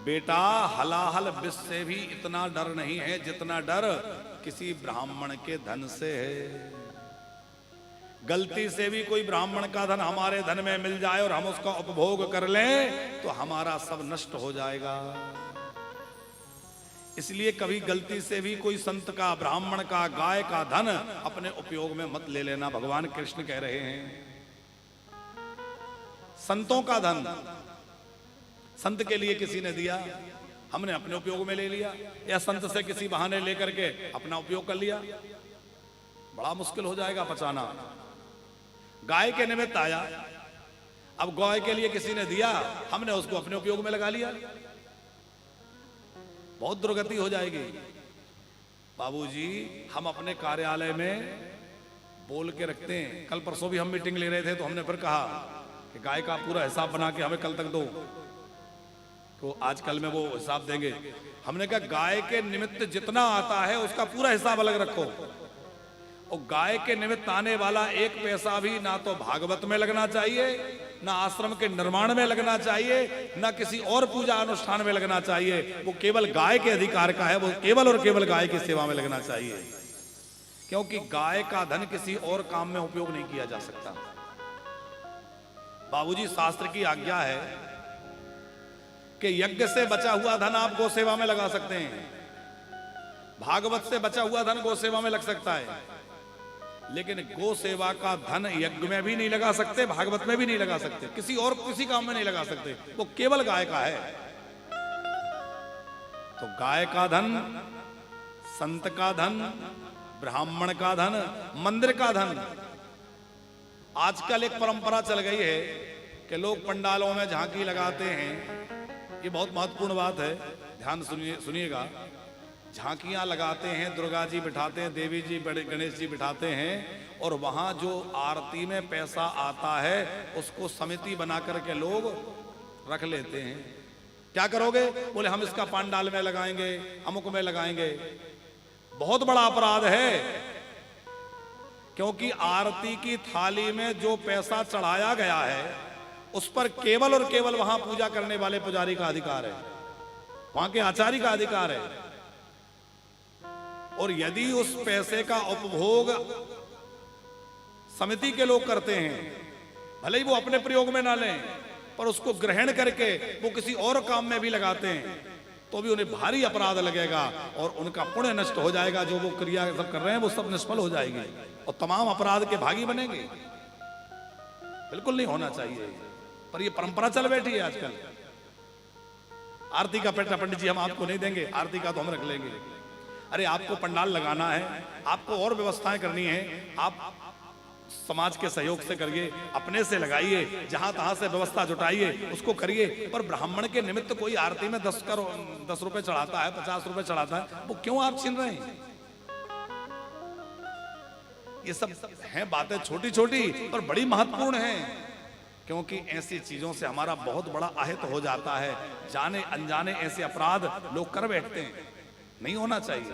बेटा हलाहल विष से भी इतना डर नहीं है जितना डर किसी ब्राह्मण के धन से है। गलती से भी कोई ब्राह्मण का धन हमारे धन में मिल जाए और हम उसका उपभोग कर लें तो हमारा सब नष्ट हो जाएगा। इसलिए कभी गलती से भी कोई संत का, ब्राह्मण का, गाय का धन अपने उपयोग में मत ले लेना। भगवान कृष्ण कह रहे हैं संतों का धन संत के लिए किसी ने दिया, हमने अपने उपयोग में ले लिया, या संत से किसी बहाने लेकर के अपना उपयोग कर लिया, बड़ा मुश्किल हो जाएगा पचाना। गाय के निमित्त आया, अब गाय के लिए किसी ने दिया, हमने उसको अपने उपयोग में लगा लिया, बहुत दुर्गति हो जाएगी। बाबूजी, हम अपने कार्यालय में बोल के रखते हैं। कल परसों भी हम मीटिंग ले रहे थे तो हमने फिर कहा कि गाय का पूरा हिसाब बना के हमें कल तक दो, तो आज कल में वो हिसाब देंगे। हमने कहा गाय के निमित्त जितना आता है उसका पूरा हिसाब अलग रखो, और गाय के निमित्त आने वाला एक पैसा भी ना तो भागवत में लगना चाहिए, ना आश्रम के निर्माण में लगना चाहिए, ना किसी और पूजा अनुष्ठान में लगना चाहिए। वो केवल गाय के अधिकार का है, वो केवल और केवल गाय की सेवा में लगना चाहिए, क्योंकि गाय का धन किसी और काम में उपयोग नहीं किया जा सकता। बाबूजी, शास्त्र की आज्ञा है कि यज्ञ से बचा हुआ धन आप गौ सेवा में लगा सकते हैं, भागवत से बचा हुआ धन गौ सेवा में लग सकता है, लेकिन गौ सेवा का धन यज्ञ में भी नहीं लगा सकते, भागवत में भी नहीं लगा सकते, किसी और किसी काम में नहीं लगा सकते, वो केवल गाय का है। तो गाय का धन, संत का धन, ब्राह्मण का धन, मंदिर का धन। आजकल एक परंपरा चल गई है कि लोग पंडालों में झांकी लगाते हैं। ये बहुत महत्वपूर्ण बात है, ध्यान सुनिएगा। झांकियां लगाते हैं, दुर्गा जी बिठाते हैं, देवी जी, बड़े गणेश जी बिठाते हैं, और वहां जो आरती में पैसा आता है उसको समिति बना करके लोग रख लेते हैं। क्या करोगे? बोले हम इसका पंडाल में लगाएंगे, अमुक में लगाएंगे। बहुत बड़ा अपराध है, क्योंकि आरती की थाली में जो पैसा चढ़ाया गया है उस पर केवल और केवल वहां पूजा करने वाले पुजारी का अधिकार है, वहां के आचार्य का अधिकार है। और यदि उस पैसे का उपभोग समिति के लोग करते हैं, भले ही वो अपने प्रयोग में ना लें, पर उसको ग्रहण करके वो किसी और काम में भी लगाते हैं, तो भी उन्हें भारी अपराध लगेगा और उनका पुण्य नष्ट हो जाएगा। जो वो क्रिया सब कर रहे हैं वो सब निष्फल हो जाएगी और तमाम अपराध के भागी बनेंगे। बिल्कुल नहीं होना चाहिए, पर ये परंपरा चल बैठी है आजकल। आरती का पैसा पंडित जी हम आपको नहीं देंगे, आरती का तो हम रख लेंगे। अरे आपको पंडाल लगाना है, आपको और व्यवस्थाएं करनी है, आप समाज के सहयोग से करिए, अपने से लगाइए, जहां तहां से व्यवस्था जुटाइए, उसको करिए। पर ब्राह्मण के निमित्त कोई आरती में 10 रुपए चढ़ाता है, 50 रुपए चढ़ाता है, वो क्यों आप छीन रहे हैं? ये सब हैं बातें छोटी छोटी पर बड़ी महत्वपूर्ण हैं, क्योंकि ऐसी चीजों से हमारा बहुत बड़ा अहित हो जाता है। जाने अनजाने ऐसे अपराध लोग कर बैठते हैं, नहीं होना चाहिए।